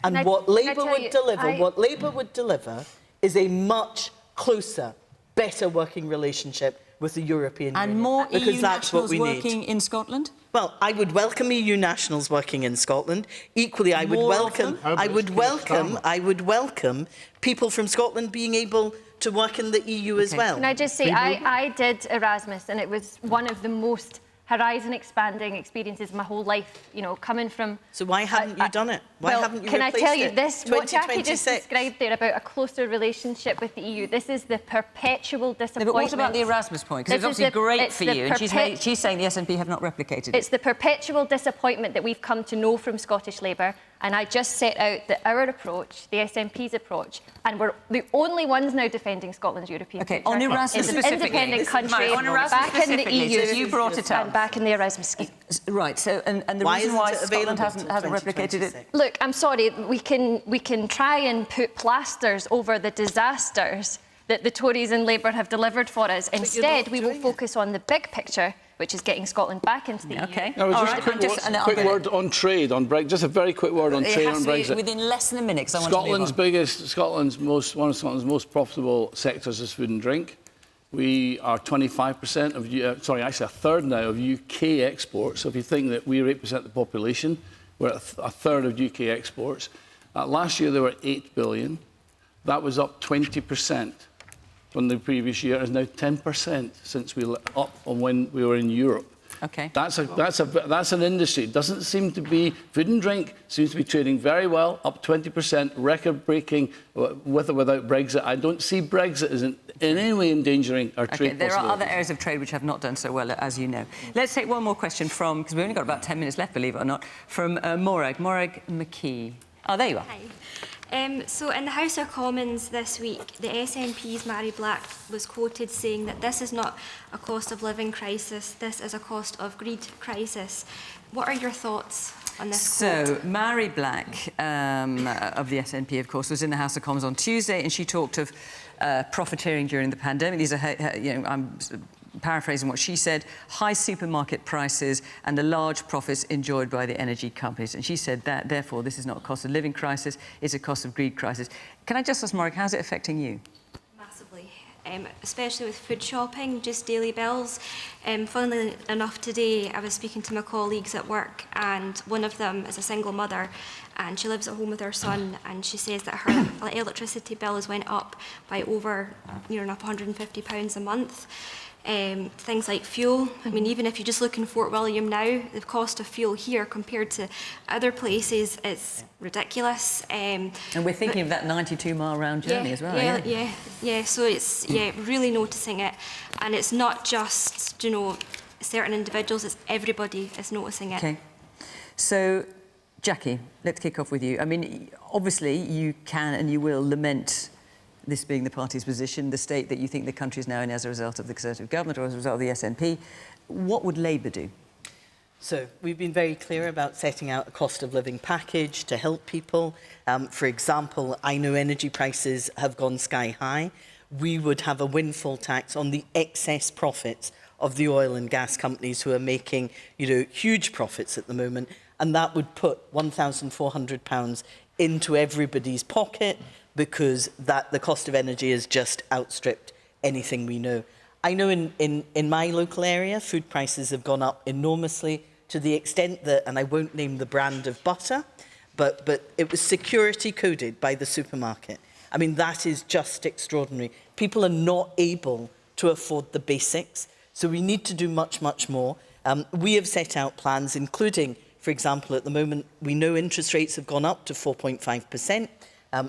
And what Labour would deliver is a much closer, better working relationship with the European Union. And more because EU that's what nationals we working need. in Scotland? Well, I would welcome EU nationals working in Scotland. Equally, I would welcome people from Scotland being able to work in the EU as well. Can I just say, I did Erasmus, and it was one of the most horizon-expanding experiences of my whole life, you know, coming from... So why haven't you done it? Why haven't you replaced it? Can I tell you this, what Jackie just 2026? described there about a closer relationship with the EU, this is the perpetual disappointment... No, but what about the Erasmus point? Because it's obviously great for you, and she's saying the SNP have not replicated it. It's the perpetual disappointment that we've come to know from Scottish Labour, and I just set out that our approach, the SNP's approach, and we're the only ones now defending Scotland's European future. On Erasmus it's an independent country, back in the EU, so you brought it up. and back in the Erasmus scheme. Right, so, and the reason why Scotland hasn't replicated it... Look, I'm sorry, we can try and put plasters over the disasters that the Tories and Labour have delivered for us. Instead, we will focus on the big picture, which is getting Scotland back into the EU. Okay. A quick word on trade, on Brexit. Just a very quick word on trade on Brexit. Within less than a minute, because I want Scotland's to move on. one of Scotland's most profitable sectors is food and drink. We are 25% of, sorry, actually a third now of UK exports. So if you think that we represent the population, we're at a third of UK exports. Last year there were 8 billion. That was up 20%. From the previous year is now 10% since we up on when we were in Europe. Okay. That's an industry. It doesn't seem to be food and drink seems to be trading very well, up 20%, record-breaking with or without Brexit. I don't see Brexit as in any way endangering our trade. There are other areas of trade which have not done so well, as you know. Let's take one more question from, because we've only got about 10 minutes left, believe it or not, from Mairi McAllan. Oh, there you are. Hi. So in the House of Commons this week, the SNP's Mairi Black was quoted saying that this is not a cost of living crisis, this is a cost of greed crisis. What are your thoughts on this quote? Mairi Black of the SNP, of course, was in the House of Commons on Tuesday, and she talked of profiteering during the pandemic. These are, I'm paraphrasing what she said, high supermarket prices and the large profits enjoyed by the energy companies. And she said that, therefore, this is not a cost of living crisis, it's a cost of greed crisis. Can I just ask, Mairi, how's it affecting you? Massively, especially with food shopping, just daily bills. Funnily enough, today I was speaking to my colleagues at work, and one of them is a single mother, and she lives at home with her son, and she says that her electricity bill has went up by over near enough £150 a month. Things like fuel. I mean, even if you just look in Fort William now, the cost of fuel here compared to other places is ridiculous. And we're thinking of that 92-mile round journey as well. Yeah. So it's really noticing it, and it's not just certain individuals; it's everybody is noticing it. Okay. So Jackie, let's kick off with you. I mean, obviously, you can and you will lament this being the party's position, the state that you think the country is now in as a result of the Conservative government or as a result of the SNP. What would Labour do? So we've been very clear about setting out a cost of living package to help people. For example, I know energy prices have gone sky high. We would have a windfall tax on the excess profits of the oil and gas companies who are making, huge profits at the moment. And that would put £1,400 into everybody's pocket because the cost of energy has just outstripped anything we know. I know in my local area, food prices have gone up enormously to the extent that, and I won't name the brand of butter, but it was security coded by the supermarket. I mean, that is just extraordinary. People are not able to afford the basics, so we need to do much, much more. We have set out plans, including, for example, at the moment, we know interest rates have gone up to 4.5%.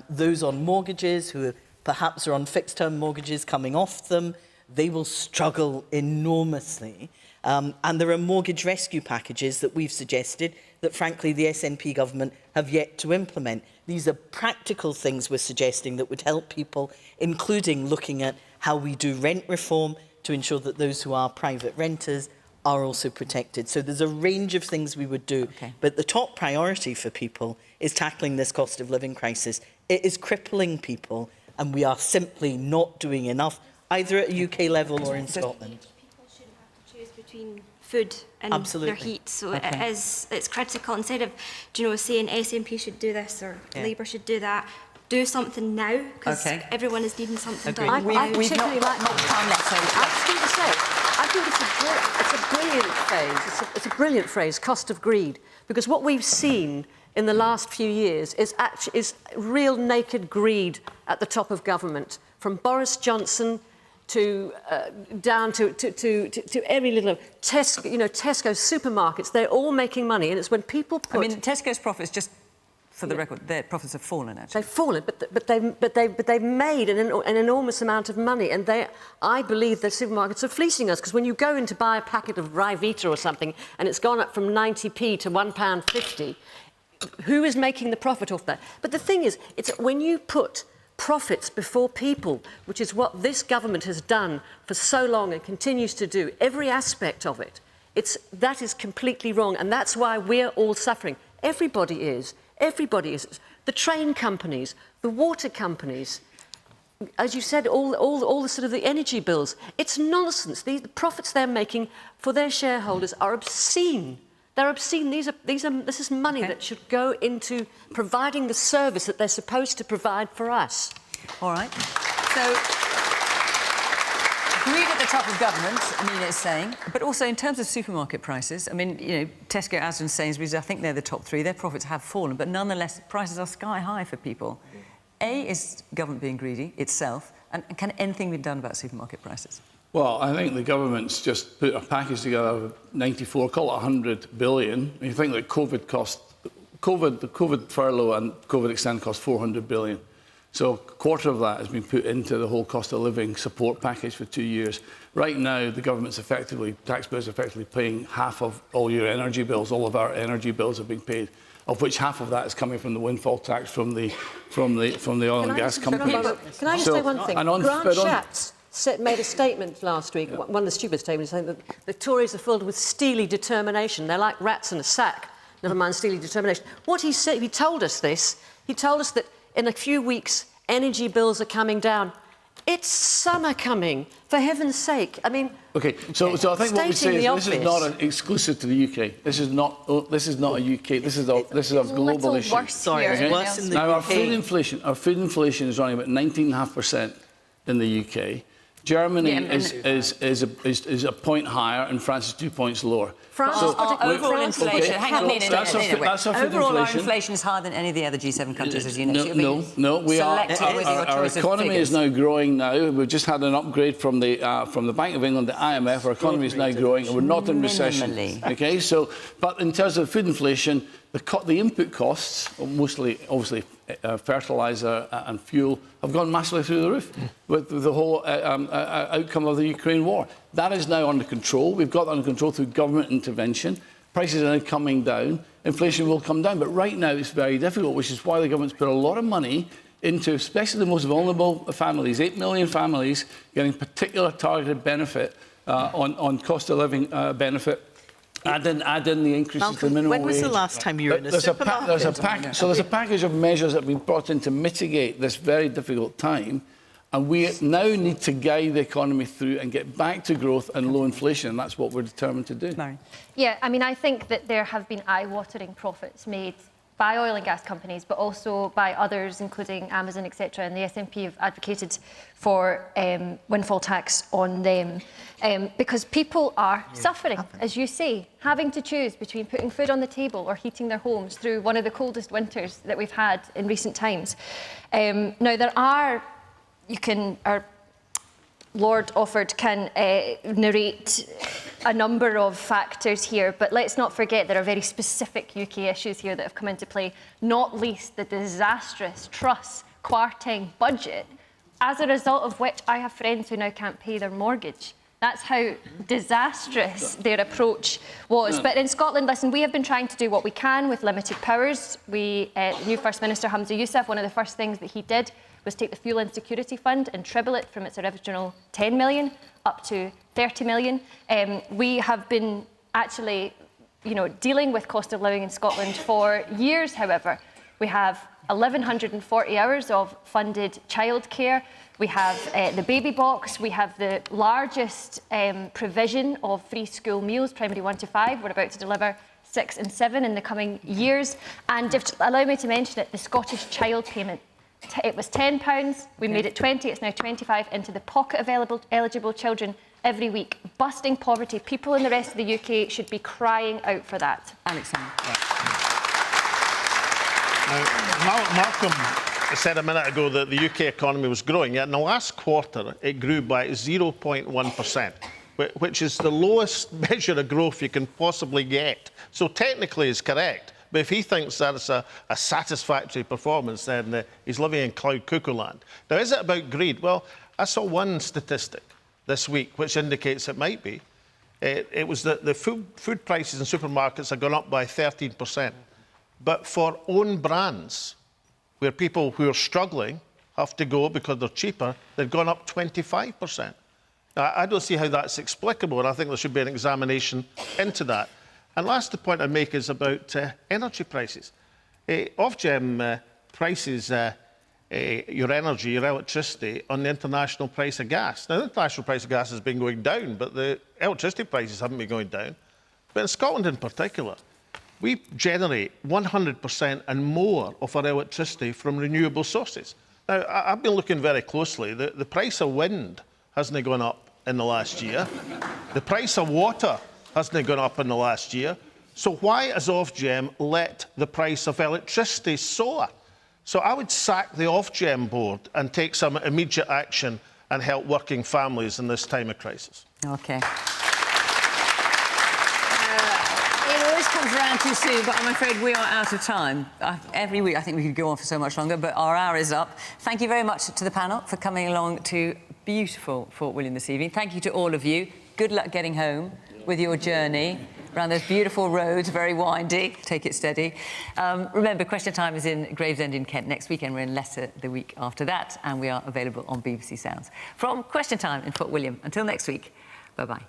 Those on mortgages who perhaps are on fixed-term mortgages coming off them, they will struggle enormously. And there are mortgage rescue packages that we've suggested that, frankly, the SNP government have yet to implement. These are practical things we're suggesting that would help people, including looking at how we do rent reform to ensure that those who are private renters are also protected. So there's a range of things we would do. Okay. But the top priority for people is tackling this cost of living crisis. It is crippling people, and we are simply not doing enough, either at a UK level or in Scotland. People shouldn't have to choose between food and their heat, so it's critical. Instead of, saying SNP should do this or Labour should do that, do something now, because everyone is needing something done. We've not got much time left, so I think it's a brilliant phrase. It's a brilliant phrase, cost of greed, because what we've seen in the last few years is real naked greed at the top of government, from Boris Johnson to down to every little Tesco, Tesco supermarkets. They're all making money, and it's when people put. I mean, Tesco's profits, just for the record, their profits have fallen. Actually, they've fallen, but they've made an enormous amount of money, and I believe the supermarkets are fleecing us, because when you go in to buy a packet of Ryvita or something, and it's gone up from 90p to £1.50. Who is making the profit off that? But the thing is, it's when you put profits before people, which is what this government has done for so long and continues to do, every aspect of it, that is completely wrong, and that's why we're all suffering. Everybody is. Everybody is. The train companies, the water companies, as you said, all the sort of the energy bills. It's nonsense. The profits they're making for their shareholders are obscene. They're obscene. This is money that should go into providing the service that they're supposed to provide for us. All right. So, greed at the top of government, Nina is saying, but also in terms of supermarket prices, I mean, Tesco, Asda, Sainsbury's, I think they're the top three. Their profits have fallen, but nonetheless, prices are sky high for people. Is government being greedy itself, and can anything be done about supermarket prices? Well, I think the government's just put a package together of 94, call it 100 billion. You think that the COVID furlough and COVID extend cost 400 billion. So a quarter of that has been put into the whole cost of living support package for 2 years. Right now, the government's taxpayers are effectively paying half of all your energy bills. All of our energy bills have been paid, of which half of that is coming from the windfall tax from the oil and gas companies. Can I just say one thing? Grant Shapps made a statement last week, one of the stupid statements, saying that the Tories are filled with steely determination. They're like rats in a sack, never mind steely determination. What he said, he told us this. He told us that in a few weeks, energy bills are coming down. It's summer coming, for heaven's sake. I mean... OK, so I think what we say is this is not exclusive to the UK. This is not a UK. This is a global issue. Now, our food inflation is running about 19.5% in the UK. Germany is a point higher, and France is 2 points lower. Overall inflation. Hang on, Nina. That's our food overall, inflation. Our inflation is higher than any of the other G7 countries, as you know. No. We are. Our economy is now growing. Now we've just had an upgrade from the Bank of England, the IMF. Our economy is now growing, and we're not in recession. Okay. So, but in terms of food inflation, the input costs, mostly obviously fertiliser and fuel, have gone massively through the roof with the whole outcome of the Ukraine war. That is now under control. We've got that under control through government intervention. prices are now coming down, inflation will come down. But right now it's very difficult, which is why the government's put a lot of money into especially the most vulnerable families, 8 million families getting particular targeted benefit on cost of living benefit. Add in the increases to the minimum wage. When was the last time you were in a supermarket? There's a package of measures that have been brought in to mitigate this very difficult time. And we now need to guide the economy through and get back to growth and low inflation. And that's what we're determined to do. Yeah, I mean, I think that there have been eye-watering profits made by oil and gas companies, but also by others, including Amazon, etc. And the SNP have advocated for windfall tax on them because people are suffering, as you say, having to choose between putting food on the table or heating their homes through one of the coldest winters that we've had in recent times. Now, there are... Lord Offord can narrate a number of factors here, but let's not forget there are very specific UK issues here that have come into play, not least the disastrous Truss Kwarteng budget, as a result of which I have friends who now can't pay their mortgage. That's how disastrous their approach was. But in Scotland, listen, we have been trying to do what we can with limited powers. The new First Minister, Hamza Yousaf, one of the first things that he did was take the Fuel Insecurity Fund and treble it from its original 10 million up to 30 million. We have been actually, dealing with cost of living in Scotland for years, however. We have 1,140 hours of funded childcare. We have the baby box. We have the largest provision of free school meals, primary 1 to 5. We're about to deliver 6 and 7 in the coming years. And allow me to mention it, the Scottish child payment. It was £10, we made it 20, it's now 25 into the pocket of eligible children every week. Busting poverty. People in the rest of the UK should be crying out for that. Alexander. Now, Malcolm said a minute ago that the UK economy was growing, yet in the last quarter it grew by 0.1%, which is the lowest measure of growth you can possibly get. So technically it's correct. But if he thinks that's a satisfactory performance, then he's living in cloud cuckoo land. Now, is it about greed? Well, I saw one statistic this week which indicates it might be. It was that the food prices in supermarkets have gone up by 13%. But for own brands, where people who are struggling have to go because they're cheaper, they've gone up 25%. Now, I don't see how that's explicable, and I think there should be an examination into that. And last the point I make is about energy prices. Ofgem prices your energy, your electricity, on the international price of gas. Now, the international price of gas has been going down, but the electricity prices haven't been going down. But in Scotland in particular, we generate 100% and more of our electricity from renewable sources. Now, I've been looking very closely. The price of wind hasn't gone up in the last year. The price of water hasn't gone up in the last year. So why has Ofgem let the price of electricity soar? So I would sack the Ofgem board and take some immediate action and help working families in this time of crisis. OK. It always comes around too soon, but I'm afraid we are out of time. Every week I think we could go on for so much longer, but our hour is up. Thank you very much to the panel for coming along to beautiful Fort William this evening. Thank you to all of you. Good luck getting home with your journey around those beautiful roads, very windy. Take it steady. Remember, Question Time is in Gravesend in Kent next weekend. We're in Leicester the week after that, and we are available on BBC Sounds. From Question Time in Fort William, until next week, bye-bye.